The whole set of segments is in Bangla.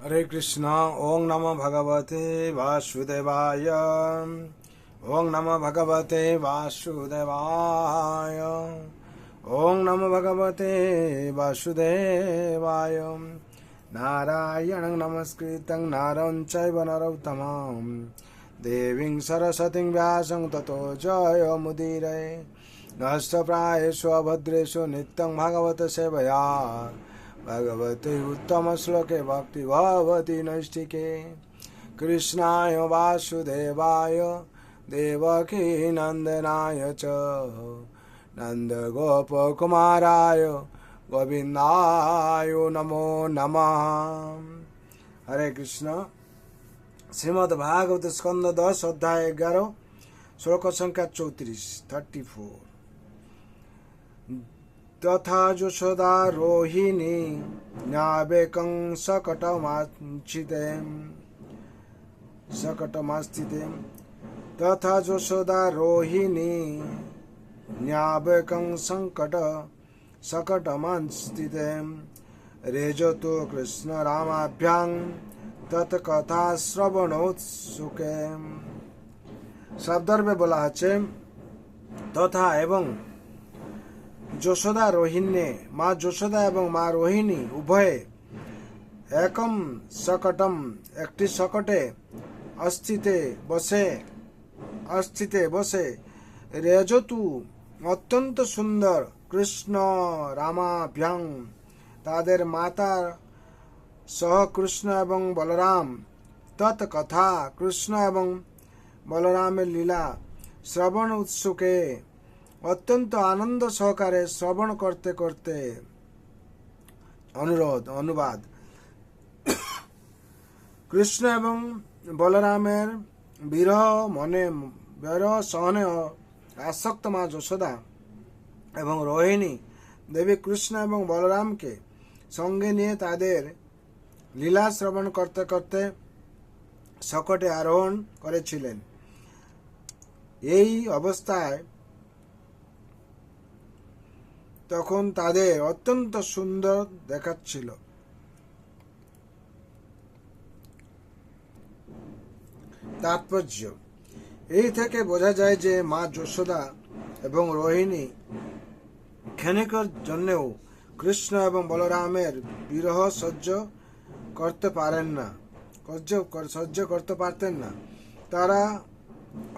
हरे कृष्णा। ओं नमो भगवते वासुदेवाय। ओं नमो भगवते वासुदेवाय। ओं नमो भगवते वासुदेवाय। नारायणं नमस्कृतं नरं चैव नरोत्तमं देवीं सरस्वतीं व्यासं ततो जयमुदीरये। नष्टप्रायेषु अभद्रेषु नित्यं भगवत सेवया भगवते उत्तम श्लोके भक्ति भवति नैष्ठिके। कृष्णाय वासुदेवाय देवकी नंदनाय च नंदगोपकुमाराय गोविंदाय नमो नमः। हरे कृष्ण। श्रीमद् भागवत स्कंद 10 अध्याय 11 श्लोक संख्या 34। तथा यशोदा रोहिणी न्यावेकं शकटमास्थिते तथा यशोदा रोहिणी न्यावेकं शकटमास्थिते रेजतो कृष्ण रामाभ्यां तत्कथा श्रवणोत्सुके। शब्दर में बोला है तथा एवं যশোদা রোহিণী মা যশোদা এবং মা রোহিণী উভয়ে একম शकटम একটি शकटे अस्थिते বসে রেজতু অত্যন্ত সুন্দর কৃষ্ণ রামাভ্যাং তাদের মাতার সহ কৃষ্ণ এবং বলরাম তৎ কথা কৃষ্ণ এবং বলরামের লীলা শ্রবণ উৎসুকে অত্যন্ত আনন্দ সহকারে শ্রবণ করতে করতে। অনুবাদ। কৃষ্ণ এবং বলরামের বিরহ সহনে আসক্ত মা যশোদা এবং রোহিণী দেবী কৃষ্ণ এবং বলরামকে সঙ্গে নিয়ে তাদের লীলা শ্রবণ করতে করতে শকটে আরোহণ করেছিলেন। এই অবস্থায় তখন তাদের অত্যন্ত সুন্দর দেখাচ্ছিল। তাৎপর্য এই থেকে বোঝা যায় যে মা যশোদা এবং রোহিণী ক্ষণিকের জন্যও কৃষ্ণ এবং বলরামের বিরহ সহ্য করতে পারতেন না। তারা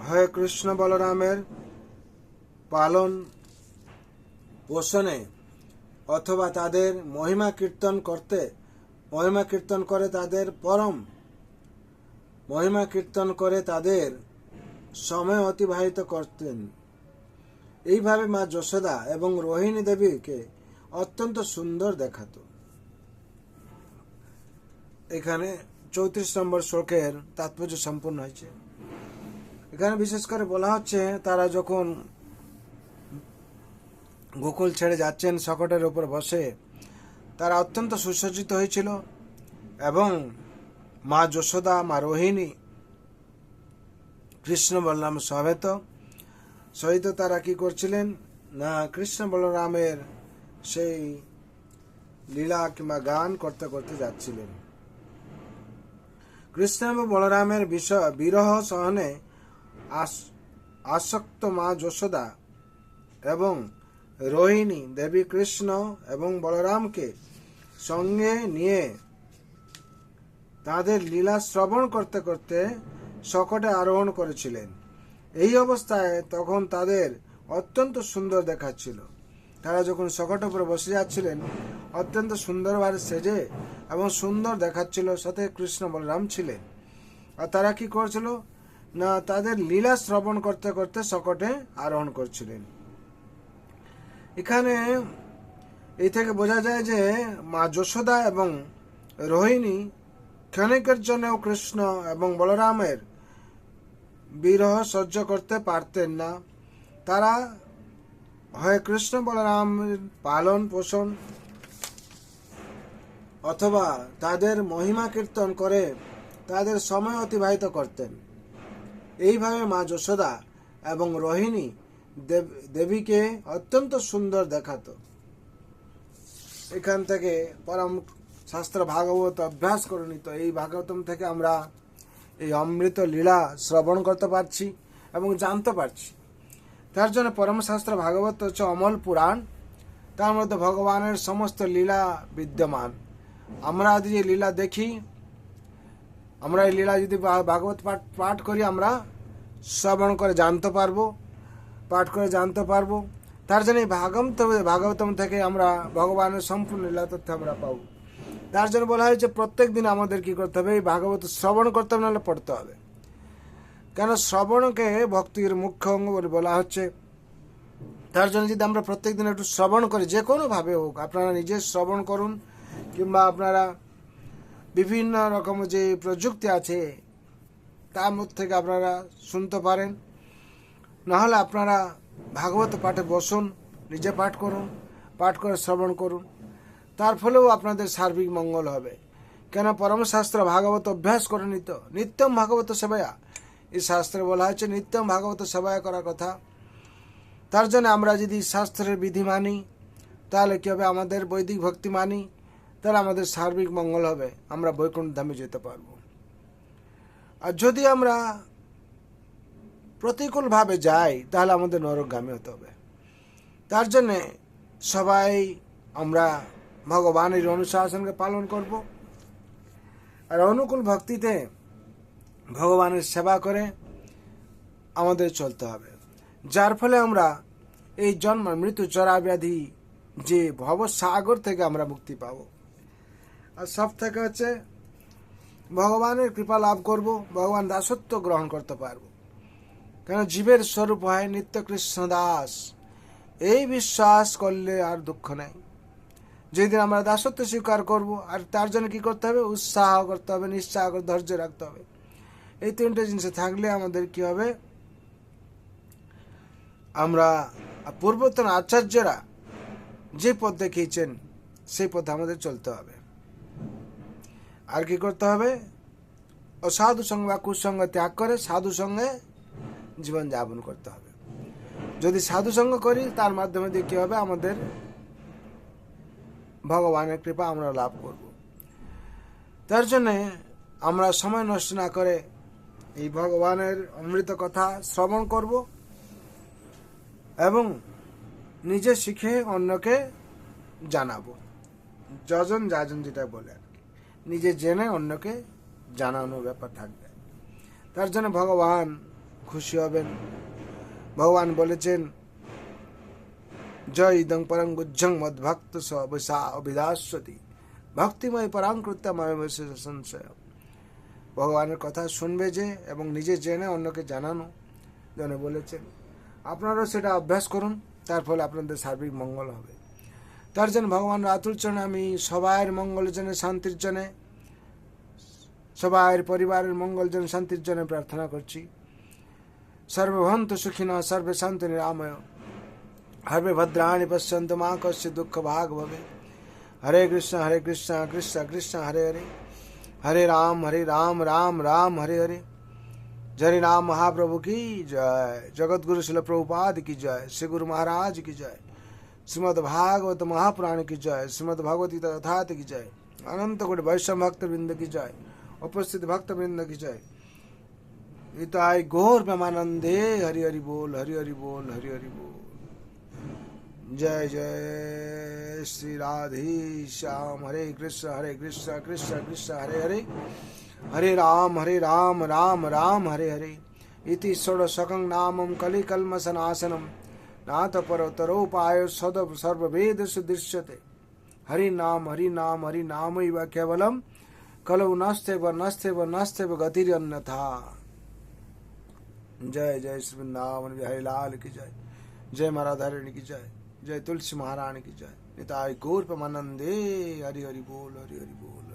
হয় কৃষ্ণ বলরামের পালন পোষণে অথবা তাদের মহিমা কীর্তন করে তাদের সময় অতিবাহিত করতেন। এইভাবে মা যশোদা এবং রোহিণী দেবীকে অত্যন্ত সুন্দর দেখাত। এখানে 34 নম্বর শ্লোকের তাৎপর্য সম্পূর্ণ হয়েছে। এখানে বিশেষ করে বলা হচ্ছে তারা যখন গোকুল ছেড়ে যাচ্ছেন শকটের উপর বসে তারা অত্যন্ত সুসজ্জিত হয়েছিল এবং মা যশোদা মা রোহিণী কৃষ্ণ বলরাম সহিত তারা কি করছিলেন না কৃষ্ণ বলরামের সেই লীলা কিংবা গান করতে করতে যাচ্ছিলেন। কৃষ্ণ এবং বলরামের বিরহ সহনে আসক্ত মা যশোদা এবং রোহিণী দেবী কৃষ্ণ এবং বলরামকে সঙ্গে নিয়ে তাদের লীলা শ্রবণ করতে করতে শকটে আরোহণ করেছিলেন। এই অবস্থায় তখন তাদের অত্যন্ত সুন্দর দেখাচ্ছিল। তারা যখন শকটের উপরে বসে যাচ্ছিলেন অত্যন্ত সুন্দরভাবে সেজে এবং সুন্দর দেখাচ্ছিল, সাথে কৃষ্ণ বলরাম ছিলেন। আর তারা কি করছিল না তাদের লীলা শ্রবণ করতে করতে শকটে আরোহণ করছিলেন। এখানে এই থেকে বোঝা যায় যে মা যশোদা এবং রোহিণী ক্ষণিকের জন্যও কৃষ্ণ এবং বলরামের বিরহ সহ্য করতে পারতেন না। তারা হয় কৃষ্ণ বলরামের পালন পোষণ অথবা তাদের মহিমা কীর্তন করে তাদের সময় অতিবাহিত করতেন। এইভাবে মা যশোদা এবং রোহিণী দেবীকে অত্যন্ত সুন্দর দেখাতো। এখান থেকে পরম শাস্ত্র ভাগবত অভ্যাস করে নিত, এই ভাগবতম থেকে আমরা এই অমৃত লীলা শ্রবণ করতে পারছি এবং জানতে পারছি। তার জন্য পরমশাস্ত্র ভাগবত হচ্ছে অমল পুরাণ, তার মধ্যে ভগবানের সমস্ত লীলা বিদ্যমান। আমরা যদি এই লীলা দেখি, আমরা এই লীলা যদি ভাগবত পাঠ করি, আমরা শ্রবণ করে জানতে পারবো, পাঠ করে জানতে পারবো। তার জন্য এই ভাগবতম থেকে আমরা ভগবানের সম্পূর্ণ লীলা তথ্য আমরা পাবো। তার জন্য বলা হয়েছে প্রত্যেক দিন আমাদের কি করতে হবে, এই ভাগবত শ্রবণ করতে হবে, নাহলে পড়তে হবে। কেন শ্রবণকে ভক্তির মুখ্য অঙ্গ বলে বলা হচ্ছে। তার জন্য যদি আমরা প্রত্যেক দিন একটু শ্রবণ করি, যে কোনোভাবে হোক, আপনারা নিজে শ্রবণ করুন কিংবা আপনারা বিভিন্ন রকম যে প্রযুক্তি আছে তার মধ্যে থেকে আপনারা শুনতে পারেন, নাহলে আপনারা ভাগবত পাঠে বসুন, নিজে পাঠ করুন, পাঠ করে শ্রবণ করুন, তার ফলেও আপনাদের সার্বিক মঙ্গল হবে। কেন পরমশাস্ত্র ভাগবত অভ্যাস করে নিত, নিত্যম ভাগবত সেবায়া, এই শাস্ত্রে বলা হয়েছে নিত্যম ভাগবত সেবায়া করার কথা। তার জন্য আমরা যদি শাস্ত্রের বিধি মানি, তাহলে কী হবে, আমাদের বৈদিক ভক্তি মানি, তাহলে আমাদের সার্বিক মঙ্গল হবে, আমরা বৈকুণ্ঠ ধামে যেতে পারব। আর যদি আমরা প্রতিকূলভাবে যাই, তাহলে আমাদের নরকগামী হতে হবে। তার জন্যে সবাই আমরা ভগবানের অনুশাসনকে পালন করব, আর অনুকূল ভক্তিতে ভগবানের সেবা করে আমাদের চলতে হবে, যার ফলে আমরা এই জন্ম মৃত্যু চরা ব্যাধি যে ভবসাগর থেকে আমরা মুক্তি পাব। আর সব থেকে হচ্ছে ভগবানের কৃপা লাভ করব, ভগবান দাসত্ব গ্রহণ করতে পারব। কেন জীবের স্বরূপ হয় নিত্য কৃষ্ণ দাস, এই বিশ্বাস করলে আর দুঃখ নেই। যেদিন আমরা দাসত্ব স্বীকার করব, আর তার জন্য কি করতে হবে, উৎসাহ করতে হবে, নিশ্চয় করে ধৈর্য রাখতে হবে। এই তিনটে জিনিস থাকলে আমাদের কি হবে, আমরা পূর্বতন আচার্যরা যে পথ দেখিয়েছেন সেই পথে আমাদের চলতে হবে। আর কি করতে হবে, অসাধু সঙ্গ বা কুসঙ্গ ত্যাগ করে সাধু সঙ্গে জীবন যাপন করতে হবে। যদি সাধু সঙ্গ করি, তার মাধ্যমে দিয়ে কি হবে, আমাদের ভগবানের কৃপা আমরা লাভ করব। তার জন্যে আমরা সময় নষ্ট না করে এই ভগবানের অমৃত কথা শ্রবণ করব এবং নিজে শিখে অন্যকে জানাবো। যজন যাজন যেটা বলে আর কি, নিজে জেনে অন্যকে জানানোর ব্যাপার থাকবে। তার জন্য ভগবান খুশি হবেন। ভগবান বলেছেন, জয় ইদং পরং গুজ্জং মদ ভক্ত অভিদাস্বতী ভক্তিময় পরাঙ্কৃত্যময় সংশয়। ভগবানের কথা শুনবে যে এবং নিজে জেনে অন্যকে জানানো জন্য বলেছেন। আপনারাও সেটা অভ্যাস করুন, তার ফলে আপনাদের সার্বিক মঙ্গল হবে। তার জন্য ভগবান আতুল চরণে আমি সবার মঙ্গলের জন্য, শান্তির জন্য, সবার পরিবারের মঙ্গল জন্য, শান্তির জন্য প্রার্থনা করছি। সর্বভন্তু সুখিনঃ, সর্বে শান্তু নিরাময়, হরে ভদ্রাণি পশ্যন্তু মা কস্য দুঃখ ভাগ ভবে। হরে কৃষ্ণ কৃষ্ণ কৃষ্ণ হরে হরে, হরে রাম রাম রাম হরে হরে। जय राम महाप्रभु की जय, जगत गुरु शिल प्रभुपाद की जय, श्री गुरु महाराज की जय, श्रीमद् भागवत महापुराण की जय, श्रीमद् भगवती तथात की जय, अनंत कोटि वैष्णव भक्त वृंद की जय, उपस्थित भक्त वृंद की जय। इताय गौर प्रेमानंदे, हरि हरि बोल, हरि हरि बोल, हरि हरि बोल। जय जय श्री राधे श्याम, हरे कृष्ण कृष्ण कृष्ण हरे हरे, हरे राम राम राम हरे हरे। इति षोडशकं नामं कलिकल्मषनाशनं नाथ परतरोपाय सदव सर्ववेदेषु दृश्यते। हरि नाम हरि नामैव केवलं कलौ नस्तेव गतिरन्यथा। जय जय श्री वृंदावन बिहारी लाल की जय, जय राधारानी की जय, जय तुलसी महारानी की जय। निताय गौर प्रेमानंदे, हरि हरि बोल, हरि हरि बोल।